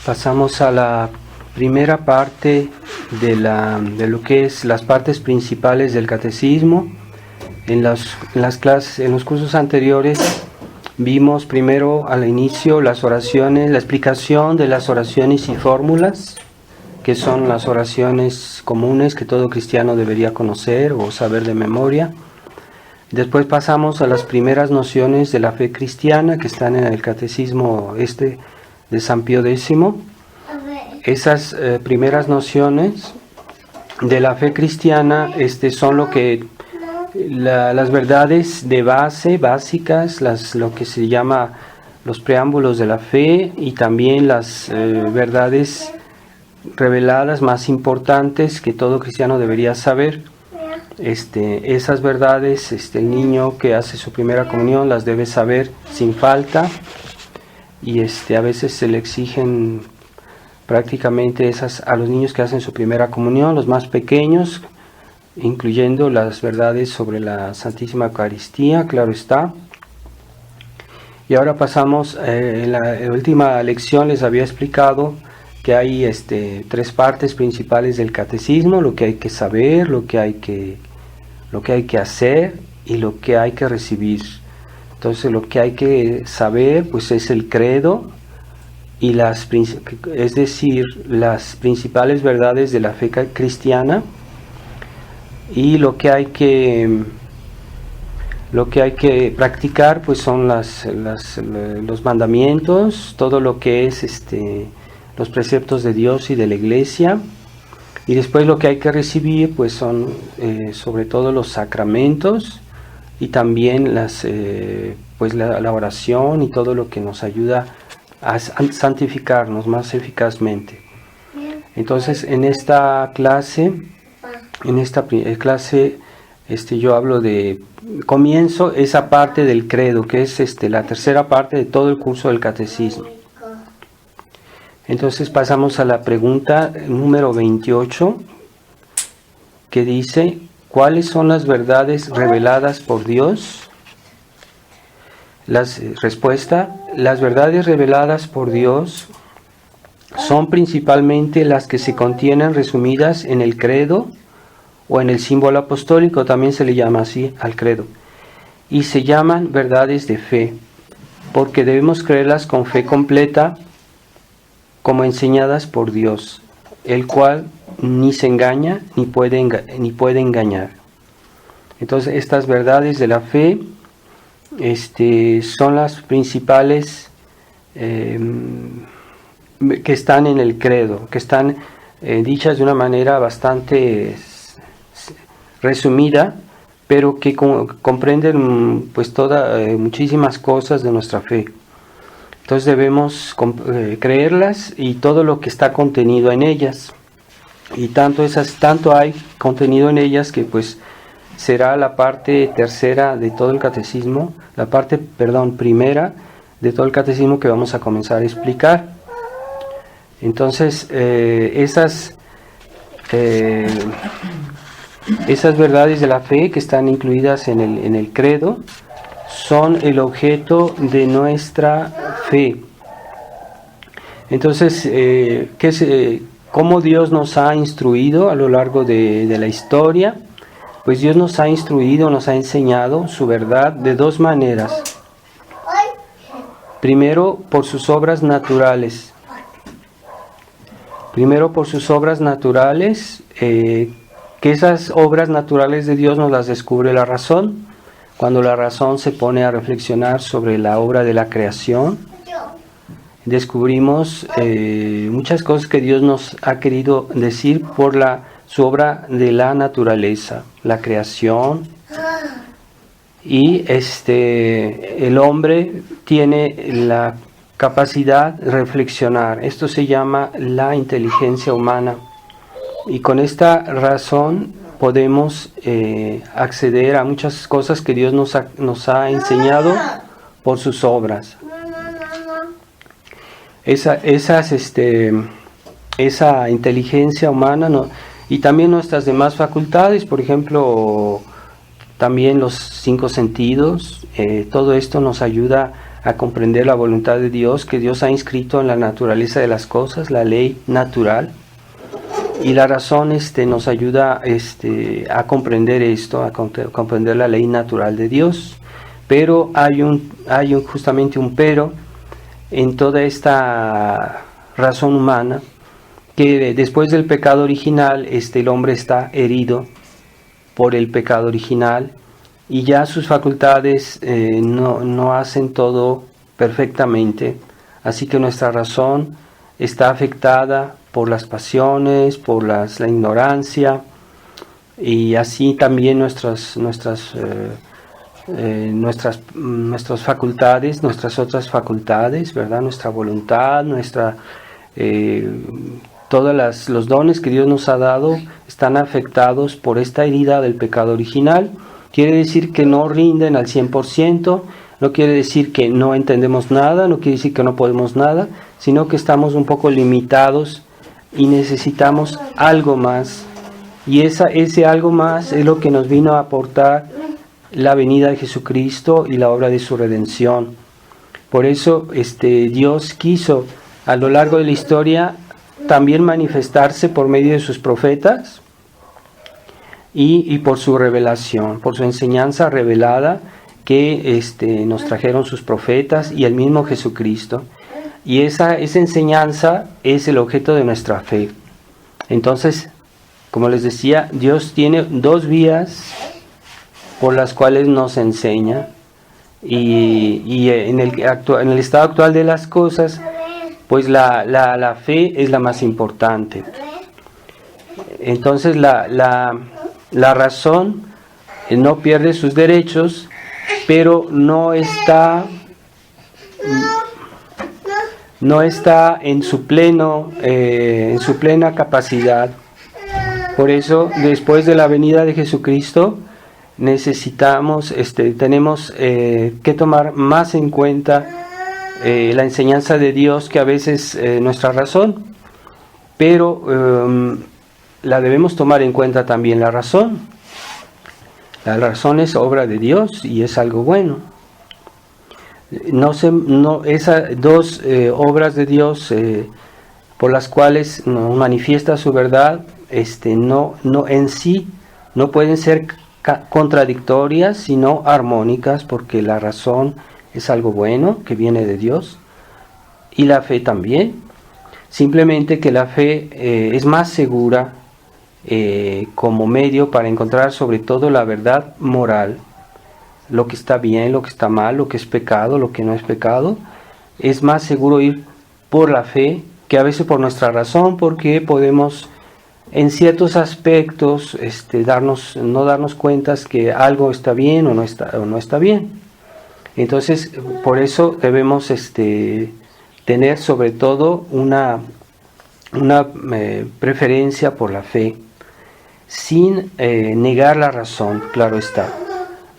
Pasamos a la primera parte de lo que es las partes principales del catecismo. En las clases, en los cursos anteriores vimos primero al inicio las oraciones, la explicación de las oraciones y fórmulas, que son las oraciones comunes que todo cristiano debería conocer o saber de memoria. Después pasamos a las primeras nociones de la fe cristiana que están en el catecismo de San Pío X. Esas primeras nociones de la fe cristiana son lo que las verdades de base, básicas, lo que se llama los preámbulos de la fe, y también las verdades reveladas más importantes que todo cristiano debería saber. Esas verdades, el niño que hace su primera comunión las debe saber sin falta, y a veces se le exigen prácticamente esas a los niños que hacen su primera comunión, los más pequeños, incluyendo las verdades sobre la Santísima Eucaristía, claro está. Y ahora pasamos, en la última lección les había explicado que hay tres partes principales del catecismo: lo que hay que saber, lo que hay que hacer y lo que hay que recibir. Entonces, lo que hay que saber pues es el credo, y es decir, las principales verdades de la fe cristiana. Y lo que hay que practicar pues son los mandamientos, todo lo que es los preceptos de Dios y de la Iglesia. Y después lo que hay que recibir pues son sobre todo los sacramentos, y también la oración y todo lo que nos ayuda a santificarnos más eficazmente. Entonces, en esta clase yo hablo comienzo esa parte del credo, que es la tercera parte de todo el curso del catecismo. Entonces pasamos a la pregunta número 28, que dice: ¿cuáles son las verdades reveladas por Dios? Respuesta: las verdades reveladas por Dios son principalmente las que se contienen resumidas en el credo, o en el símbolo apostólico, también se le llama así al credo, y se llaman verdades de fe, porque debemos creerlas con fe completa, como enseñadas por Dios, el cual ni se engaña ni puede engañar. Entonces, estas verdades de la fe son las principales que están en el credo, que están dichas de una manera bastante resumida, pero que comprenden pues muchísimas cosas de nuestra fe. Entonces debemos creerlas y todo lo que está contenido en ellas. Y tanto hay contenido en ellas que pues será la parte tercera de todo el catecismo, primera de todo el catecismo que vamos a comenzar a explicar. Entonces, esas verdades de la fe que están incluidas en el credo son el objeto de nuestra fe. Entonces, ¿cómo Dios nos ha instruido a lo largo de la historia? Pues Dios nos ha instruido, nos ha enseñado su verdad de dos maneras. Primero, por sus obras naturales. Que esas obras naturales de Dios nos las descubre la razón. Cuando la razón se pone a reflexionar sobre la obra de la creación, descubrimos muchas cosas que Dios nos ha querido decir por su obra de la naturaleza, la creación. Y el hombre tiene la capacidad de reflexionar. Esto se llama la inteligencia humana. Y con esta razón podemos acceder a muchas cosas que Dios nos ha enseñado por sus obras. Esa inteligencia humana y también nuestras demás facultades, por ejemplo, también los 5 sentidos, todo esto nos ayuda a comprender la voluntad de Dios que Dios ha inscrito en la naturaleza de las cosas, la ley natural. Y la razón nos ayuda a comprender esto, a comprender la ley natural de Dios. Pero hay justamente un pero en toda esta razón humana, que después del pecado original el hombre está herido por el pecado original y ya sus facultades no hacen todo perfectamente, así que nuestra razón está afectada por las pasiones, por la ignorancia, y así también nuestras facultades, nuestras otras facultades, ¿verdad? Nuestra voluntad, todos los dones que Dios nos ha dado están afectados por esta herida del pecado original. Quiere decir que no rinden al 100%, no quiere decir que no entendemos nada, no quiere decir que no podemos nada, sino que estamos un poco limitados y necesitamos algo más. Y ese algo más es lo que nos vino a aportar la venida de Jesucristo y la obra de su redención. Por eso Dios quiso a lo largo de la historia también manifestarse por medio de sus profetas y por su revelación, por su enseñanza revelada que nos trajeron sus profetas y el mismo Jesucristo. Y esa enseñanza es el objeto de nuestra fe. Entonces, como les decía, Dios tiene dos vías por las cuales nos enseña, y en el estado actual de las cosas, pues la fe es la más importante. Entonces la razón no pierde sus derechos, pero no está en su plena capacidad. Por eso, después de la venida de Jesucristo, tenemos que tomar más en cuenta la enseñanza de Dios que a veces nuestra razón, pero la debemos tomar en cuenta también la razón. La razón es obra de Dios y es algo bueno. Esas dos obras de Dios por las cuales nos manifiesta su verdad, no en sí no pueden ser contradictorias, sino armónicas, porque la razón es algo bueno que viene de Dios y la fe también. Simplemente que la fe es más segura como medio para encontrar sobre todo la verdad moral, lo que está bien, lo que está mal, lo que es pecado, lo que no es pecado. Es más seguro ir por la fe que a veces por nuestra razón, porque podemos en ciertos aspectos no darnos cuenta que algo está bien o no está bien. Entonces, por eso debemos tener sobre todo una preferencia por la fe, sin negar la razón, claro está.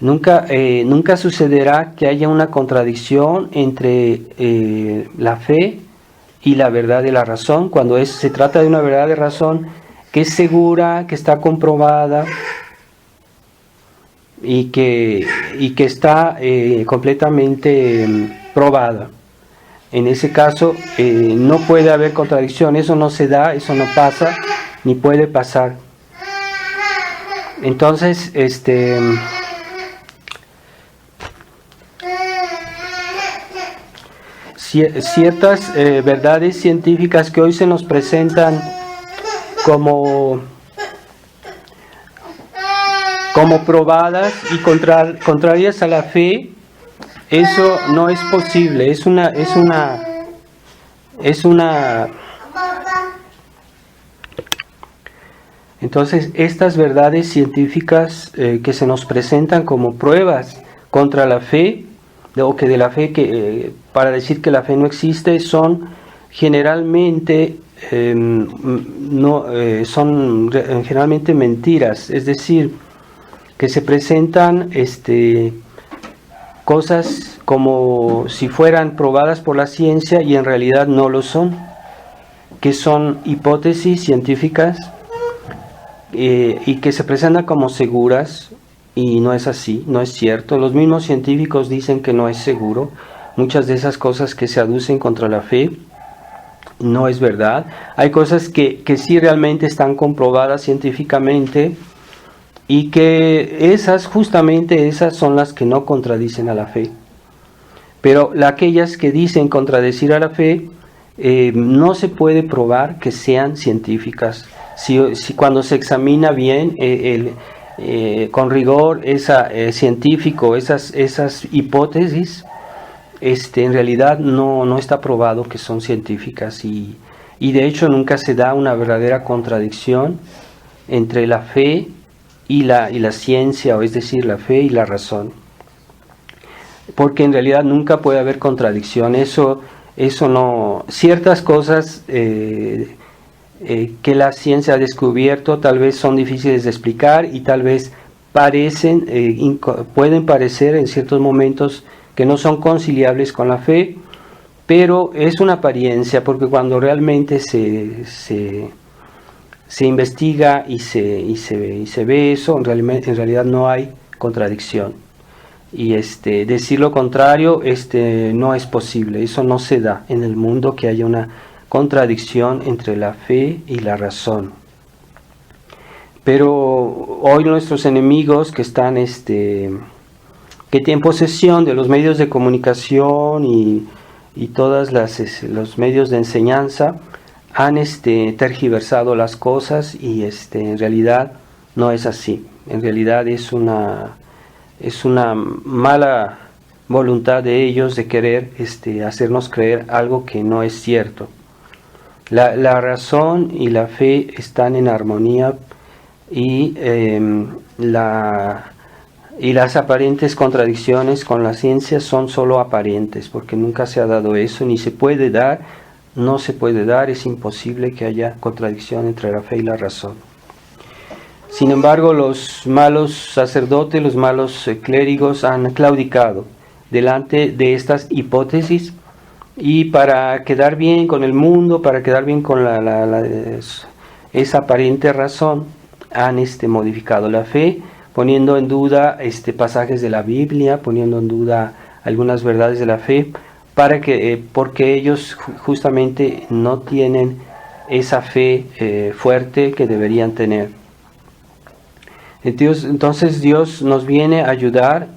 Nunca sucederá que haya una contradicción entre la fe y la verdad de la razón, cuando se trata de una verdad de razón que es segura, que está comprobada y que está completamente probada. En ese caso no puede haber contradicción, eso no se da, eso no pasa, ni puede pasar. Entonces, ciertas verdades científicas que hoy se nos presentan como probadas y contrarias a la fe, eso no es posible. Entonces, estas verdades científicas que se nos presentan como pruebas contra la fe, o que de la fe, para decir que la fe no existe, son generalmente generalmente mentiras. Es decir, que se presentan cosas como si fueran probadas por la ciencia y en realidad no lo son, que son hipótesis científicas y que se presentan como seguras, y no es así, no es cierto. Los mismos científicos dicen que no es seguro, muchas de esas cosas que se aducen contra la fe no es verdad. Hay cosas que sí realmente están comprobadas científicamente y que justamente esas son las que no contradicen a la fe. Pero aquellas que dicen contradecir a la fe, no se puede probar que sean científicas. Si cuando se examina bien, con rigor, científico, esas hipótesis, en realidad no está probado que son científicas y de hecho nunca se da una verdadera contradicción entre la fe y la ciencia, o es decir, la fe y la razón. Porque en realidad nunca puede haber contradicción. Eso no. Ciertas cosas que la ciencia ha descubierto tal vez son difíciles de explicar y tal vez pueden parecer en ciertos momentos que no son conciliables con la fe, pero es una apariencia, porque cuando realmente se investiga y se ve eso, en realidad no hay contradicción. Y decir lo contrario no es posible, eso no se da en el mundo, que haya una contradicción entre la fe y la razón. Pero hoy nuestros enemigos que están que tienen posesión de los medios de comunicación y todos los medios de enseñanza han tergiversado las cosas y en realidad no es así. En realidad es una mala voluntad de ellos de querer hacernos creer algo que no es cierto. La razón y la fe están en armonía y las aparentes contradicciones con la ciencia son solo aparentes, porque nunca se ha dado eso, ni se puede dar, no se puede dar, es imposible que haya contradicción entre la fe y la razón. Sin embargo, los malos sacerdotes, los malos clérigos han claudicado delante de estas hipótesis, y para quedar bien con el mundo, para quedar bien con esa aparente razón, han modificado la fe, poniendo en duda pasajes de la Biblia, poniendo en duda algunas verdades de la fe, porque ellos justamente no tienen esa fe fuerte que deberían tener. Entonces Dios nos viene a ayudar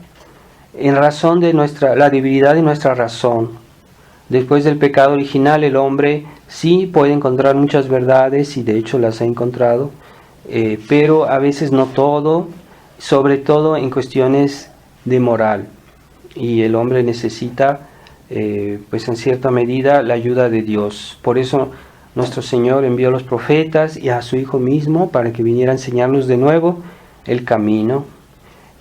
en razón de la debilidad de nuestra razón. Después del pecado original, el hombre sí puede encontrar muchas verdades, y de hecho las ha encontrado, pero a veces no todo, sobre todo en cuestiones de moral. Y el hombre necesita, pues en cierta medida, la ayuda de Dios. Por eso nuestro Señor envió a los profetas y a su Hijo mismo para que viniera a enseñarnos de nuevo el camino,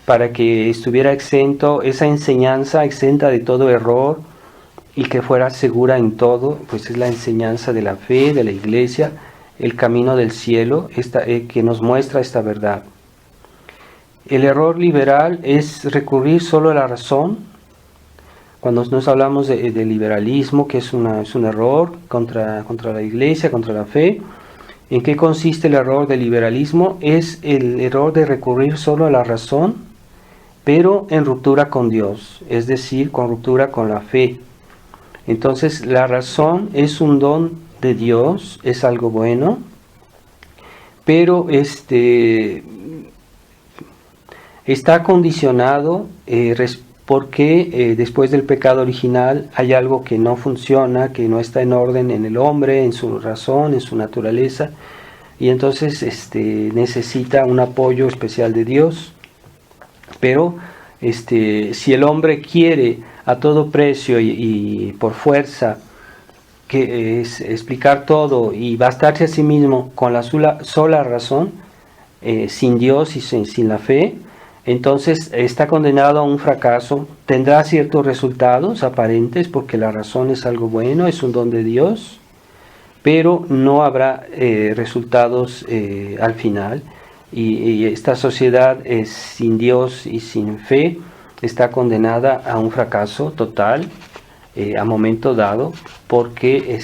para que estuviera esa enseñanza exenta de todo error y que fuera segura en todo, pues es la enseñanza de la fe, de la Iglesia, el camino del cielo, que nos muestra esta verdad. El error liberal es recurrir solo a la razón. Cuando nos hablamos de liberalismo, que es un error contra la Iglesia, contra la fe, ¿en qué consiste el error del liberalismo? Es el error de recurrir solo a la razón, pero en ruptura con Dios, es decir, con ruptura con la fe. Entonces la razón es un don de Dios, es algo bueno, pero está condicionado porque después del pecado original hay algo que no funciona, que no está en orden en el hombre, en su razón, en su naturaleza, y entonces necesita un apoyo especial de Dios. Pero si el hombre quiere a todo precio y por fuerza que es explicar todo y bastarse a sí mismo con la sola razón, sin Dios y sin la fe, entonces está condenado a un fracaso. Tendrá ciertos resultados aparentes porque la razón es algo bueno, es un don de Dios, pero no habrá resultados al final. Y esta sociedad sin Dios y sin fe está condenada a un fracaso total a momento dado, porque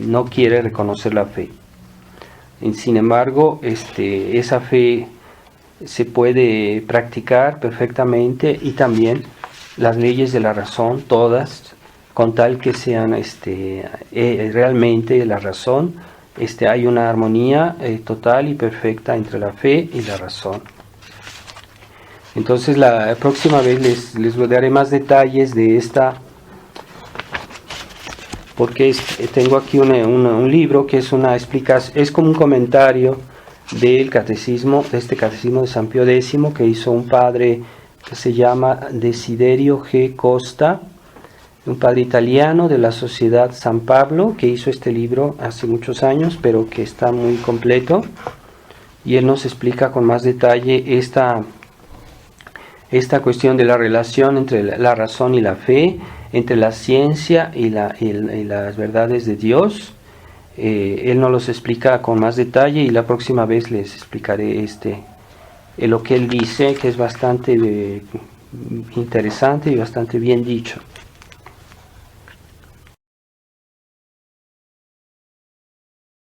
no quiere reconocer la fe. Sin embargo, esa fe se puede practicar perfectamente, y también las leyes de la razón, todas, con tal que sean realmente la razón. Hay una armonía total y perfecta entre la fe y la razón. Entonces la próxima vez les daré más detalles de esta, porque tengo aquí un libro que es una explicación, es como un comentario del catecismo, de este catecismo de San Pío X, que hizo un padre que se llama Desiderio G. Costa, un padre italiano de la Sociedad San Pablo, que hizo este libro hace muchos años, pero que está muy completo, y él nos explica con más detalle esta cuestión de la relación entre la razón y la fe, entre la ciencia y las verdades de Dios. Él nos los explica con más detalle, y la próxima vez les explicaré lo que él dice, que es bastante interesante y bastante bien dicho.